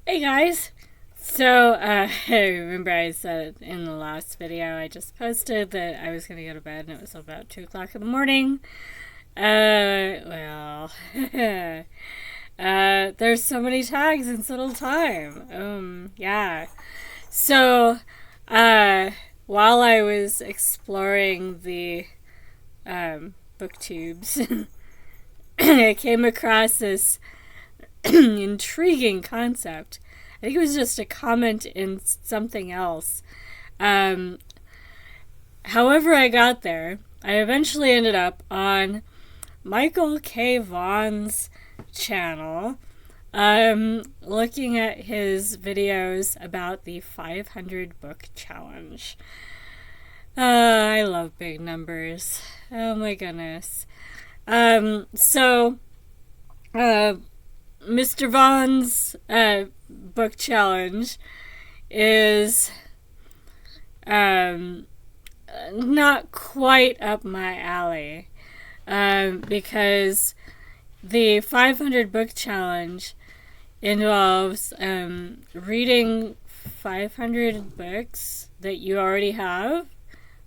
Hey guys! So, remember I said in the last video I just posted that I was going to go to bed and it was about 2 o'clock in the morning? Well, there's so many tags in so little time. Yeah. So, uh, while I was exploring the, booktubes, I came across this intriguing concept. I think it was just a comment in something else. Um, However, I got there, I eventually ended up on Michael K. Vaughan's channel, looking at his videos about the 500 book challenge. I love big numbers. Oh my goodness. So, uh, Mr. Vaughan's book challenge is um, not quite up my alley, because the 500 book challenge involves reading 500 books that you already have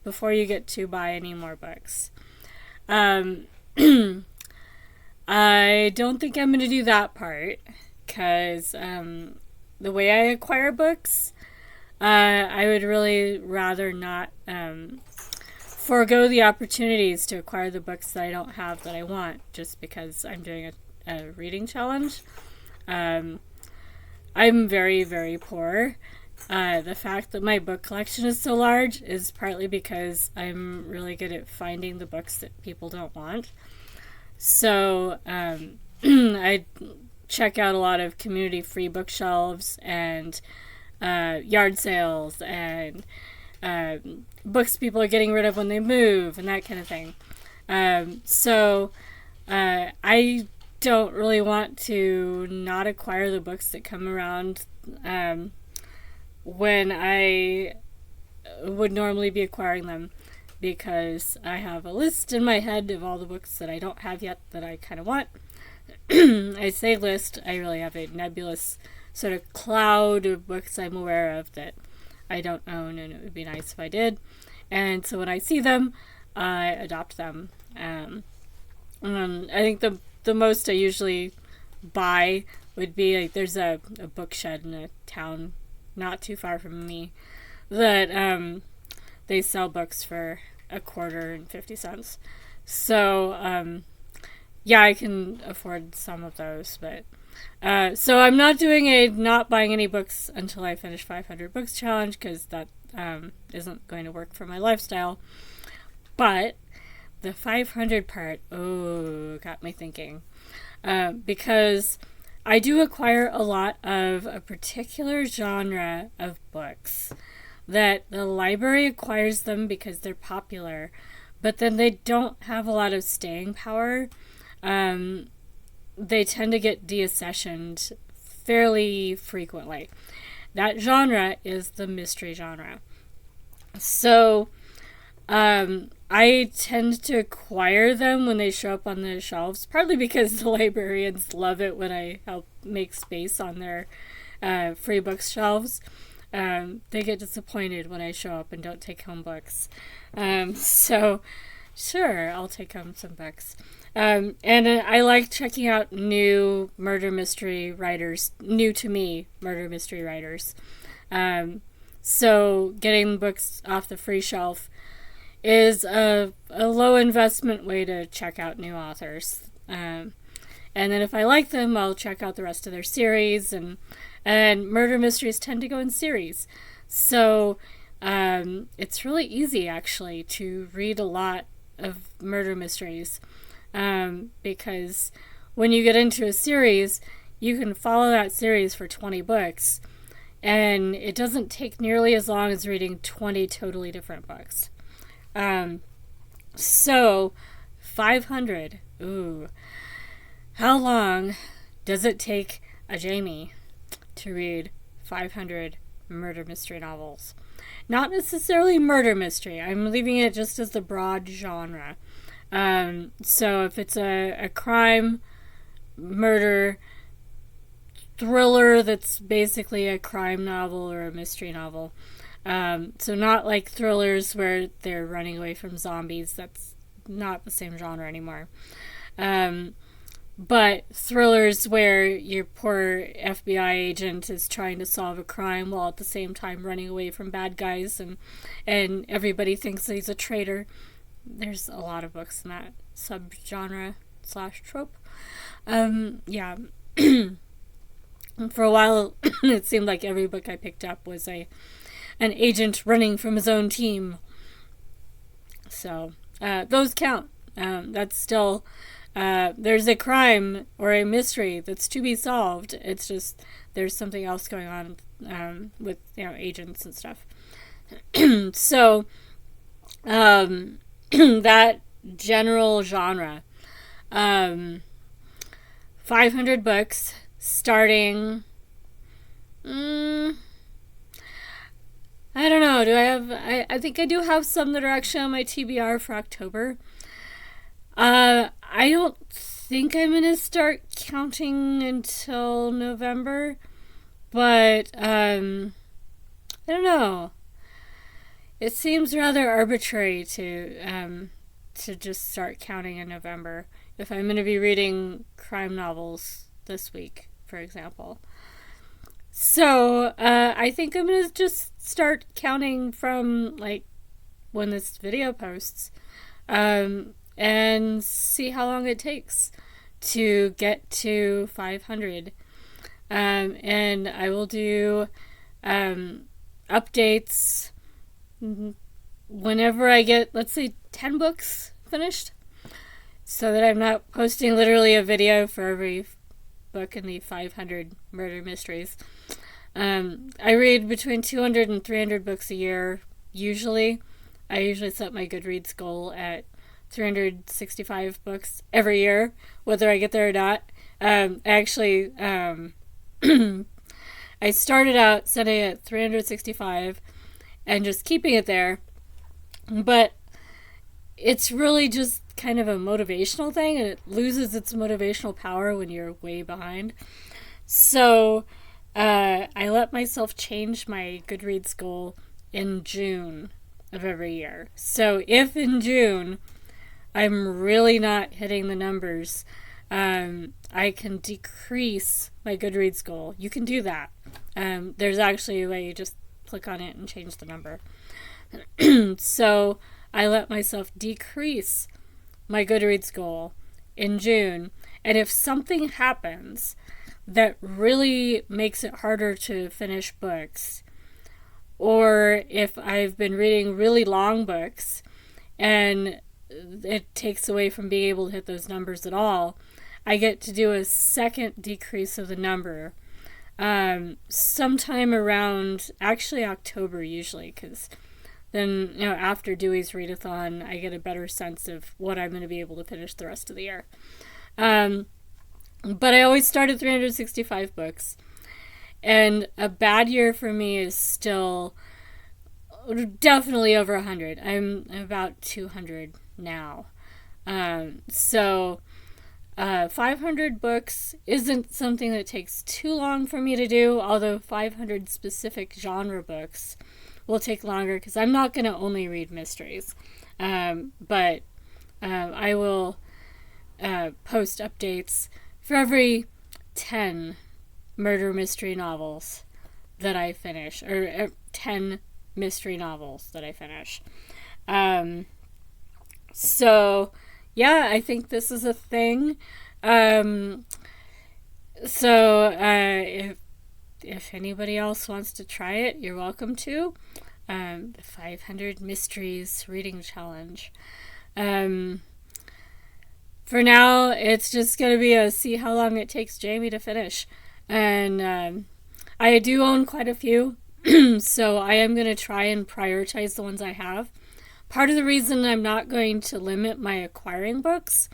before you get to buy any more books. Um, I don't think I'm going to do that part because the way I acquire books, I would really rather not forego the opportunities to acquire the books that I don't have that I want just because I'm doing a reading challenge. I'm very, very poor. The fact that my book collection is so large is partly because I'm really good at finding the books that people don't want. So I check out a lot of community free bookshelves and yard sales and books people are getting rid of when they move and that kind of thing. I don't really want to not acquire the books that come around when I would normally be acquiring them, because I have a list in my head of all the books that I don't have yet that I kind of want. I say list, I really have a nebulous sort of cloud of books I'm aware of that I don't own, and it would be nice if I did. And so when I see them, I adopt them. I think the most I usually buy would be like there's a book shed in a town not too far from me that they sell books for $1.50. So yeah, I can afford some of those, but so I'm not doing a not buying any books until I finish 500 books challenge because that isn't going to work for my lifestyle. But the 500 part, got me thinking, because I do acquire a lot of a particular genre of books that the library acquires them because they're popular, but then they don't have a lot of staying power. They tend to get deaccessioned fairly frequently. That genre is the mystery genre. So I tend to acquire them when they show up on the shelves, partly because the librarians love it when I help make space on their free books shelves. They get disappointed when I show up and don't take home books. So, sure, I'll take home some books. And I like checking out new murder mystery writers, new to me murder mystery writers. So, getting books off the free shelf is a low investment way to check out new authors. And then if I like them, I'll check out the rest of their series, and murder mysteries tend to go in series. So it's really easy actually to read a lot of murder mysteries, because when you get into a series, you can follow that series for 20 books, and it doesn't take nearly as long as reading 20 totally different books. So 500. Ooh. How long does it take a Jamie to read 500 murder mystery novels? Not necessarily murder mystery. I'm leaving it just as the broad genre. So if it's a crime, murder, thriller that's basically a crime novel or a mystery novel. So not like thrillers where they're running away from zombies. That's not the same genre anymore. But thrillers where your poor FBI agent is trying to solve a crime while at the same time running away from bad guys, and everybody thinks that he's a traitor. There's a lot of books in that subgenre / trope. Yeah. For a while, it seemed like every book I picked up was an agent running from his own team. So, those count. That's still, there's a crime or a mystery that's to be solved. It's just, there's something else going on, with, agents and stuff. So, that general genre, 500 books, starting, I don't know, I think I do have some that are actually on my TBR for October. I don't think I'm going to start counting until November, but, I don't know. It seems rather arbitrary to just start counting in November if I'm going to be reading crime novels this week, for example. So, I think I'm going to just start counting from, like, when this video posts, and see how long it takes to get to 500. And I will do, updates whenever I get, let's say, 10 books finished, so that I'm not posting literally a video for every book in the 500 murder mysteries. I read between 200 and 300 books a year, usually. I usually set my Goodreads goal at 365 books every year, whether I get there or not. Actually, I started out setting it at 365 and just keeping it there, but it's really just kind of a motivational thing, and it loses its motivational power when you're way behind. So I let myself change my Goodreads goal in June of every year. So if in June I'm really not hitting the numbers, I can decrease my Goodreads goal. You can do that. There's actually a way you just click on it and change the number. So I let myself decrease my Goodreads goal in June. And if something happens that really makes it harder to finish books, or if I've been reading really long books and it takes away from being able to hit those numbers at all, I get to do a second decrease of the number sometime around, actually October usually, because then, after Dewey's readathon, I get a better sense of what I'm going to be able to finish the rest of the year. But I always start at 365 books, and a bad year for me is still definitely over 100. I'm about 200 now. So 500 books isn't something that takes too long for me to do, although 500 specific genre books will take longer because I'm not going to only read mysteries. But I will post updates for every 10 murder mystery novels that I finish, or 10 mystery novels that I finish. So yeah, I think this is a thing. So if anybody else wants to try it, you're welcome to. The 500 Mysteries Reading Challenge. For now, it's just going to be a see how long it takes Jamie to finish. And I do own quite a few, so I am going to try and prioritize the ones I have. Part of the reason I'm not going to limit my acquiring books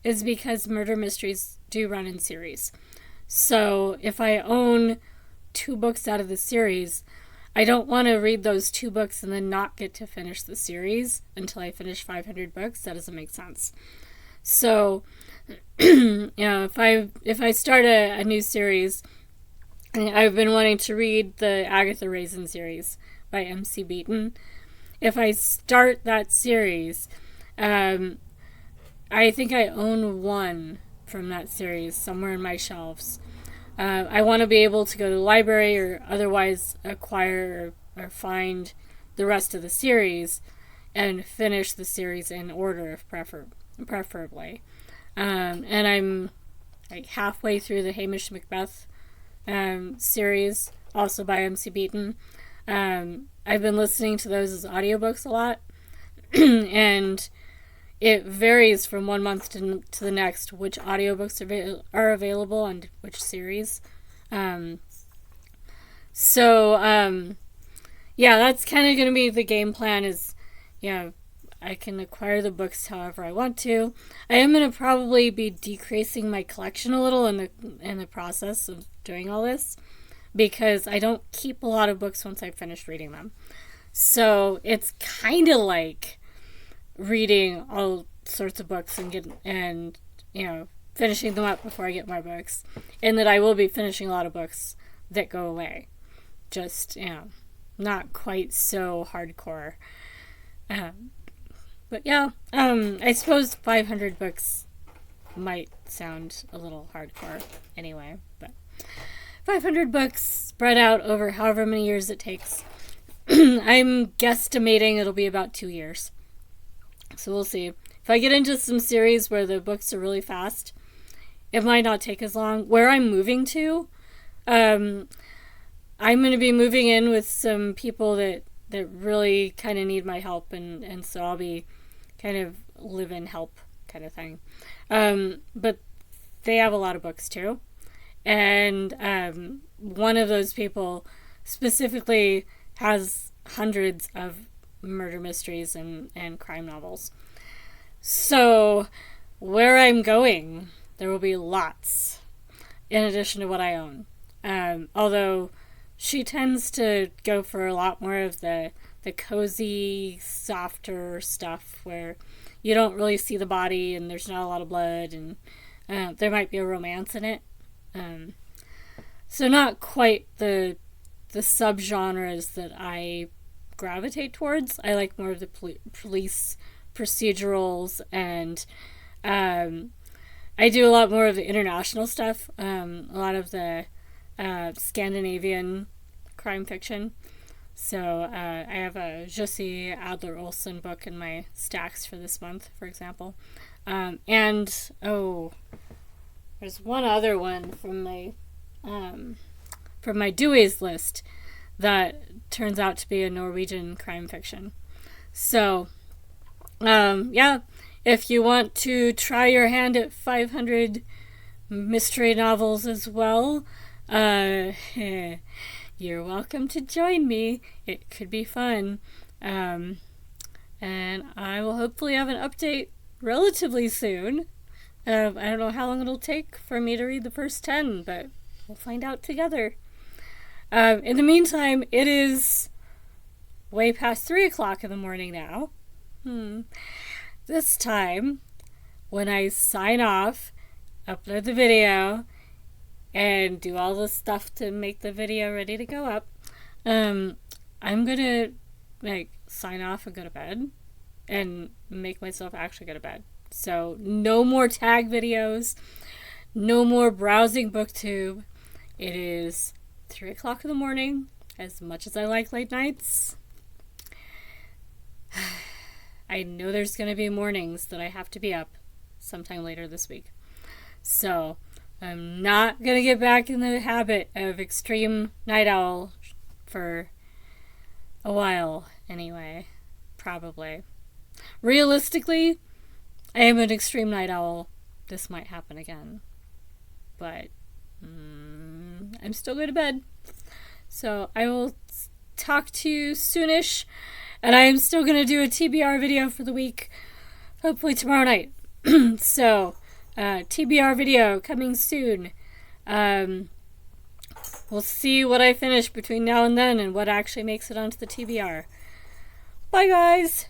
is because murder mysteries do run in series. So if I own 2 books out of the series, I don't want to read those 2 books and then not get to finish the series until I finish 500 books. That doesn't make sense. So, if I start a new series I've been wanting to read the Agatha Raisin series by M.C. Beaton. If I start that series, I think I own one from that series somewhere in my shelves. I want to be able to go to the library or otherwise acquire or find the rest of the series and finish the series in order, if preferably. And I'm like halfway through the Hamish Macbeth series, also by M.C. Beaton. I've been listening to those as audiobooks a lot, and it varies from one month to the next which audiobooks are available on which series. Yeah, that's kind of going to be the game plan is, I can acquire the books however I want to. I am going to probably be decreasing my collection a little in the process of doing all this, because I don't keep a lot of books once I've finished reading them. So it's kind of like reading all sorts of books and finishing them up before I get more books, and that I will be finishing a lot of books that go away. Just, not quite so hardcore. But yeah, I suppose 500 books might sound a little hardcore anyway, but 500 books spread out over however many years it takes. I'm guesstimating it'll be about 2 years. So we'll see. If I get into some series where the books are really fast, it might not take as long. Where I'm moving to, I'm going to be moving in with some people that really kind of need my help, and so I'll be kind of live-in help kind of thing. But they have a lot of books too. And one of those people specifically has hundreds of murder mysteries and crime novels. So where I'm going, there will be lots in addition to what I own. Although she tends to go for a lot more of the cozy, softer stuff where you don't really see the body and there's not a lot of blood, and there might be a romance in it. So not quite the subgenres that I gravitate towards. I like more of the police procedurals, and I do a lot more of the international stuff. A lot of the Scandinavian crime fiction. So I have a Jussi Adler-Olsen book in my stacks for this month, for example. And there's one other one from my Dewey's list that turns out to be a Norwegian crime fiction. So, if you want to try your hand at 500 mystery novels as well, you're welcome to join me. It could be fun. And I will hopefully have an update relatively soon. I don't know how long it'll take for me to read the first 10, but we'll find out together. In the meantime, it is way past 3 o'clock in the morning now. This time, when I sign off, upload the video, and do all the stuff to make the video ready to go up, I'm gonna sign off and go to bed and make myself actually go to bed. So no more tag videos, no more browsing Booktube. It is 3 o'clock in the morning. As much as I like late nights, I know there's going to be mornings that I have to be up sometime later this week. So I'm not going to get back in the habit of extreme night owl for a while anyway. Probably. Realistically, I am an extreme night owl. This might happen again. But I'm still going to bed. So I will talk to you soonish. And I am still going to do a TBR video for the week. Hopefully tomorrow night. So, TBR video coming soon. We'll see what I finish between now and then and what actually makes it onto the TBR. Bye, guys!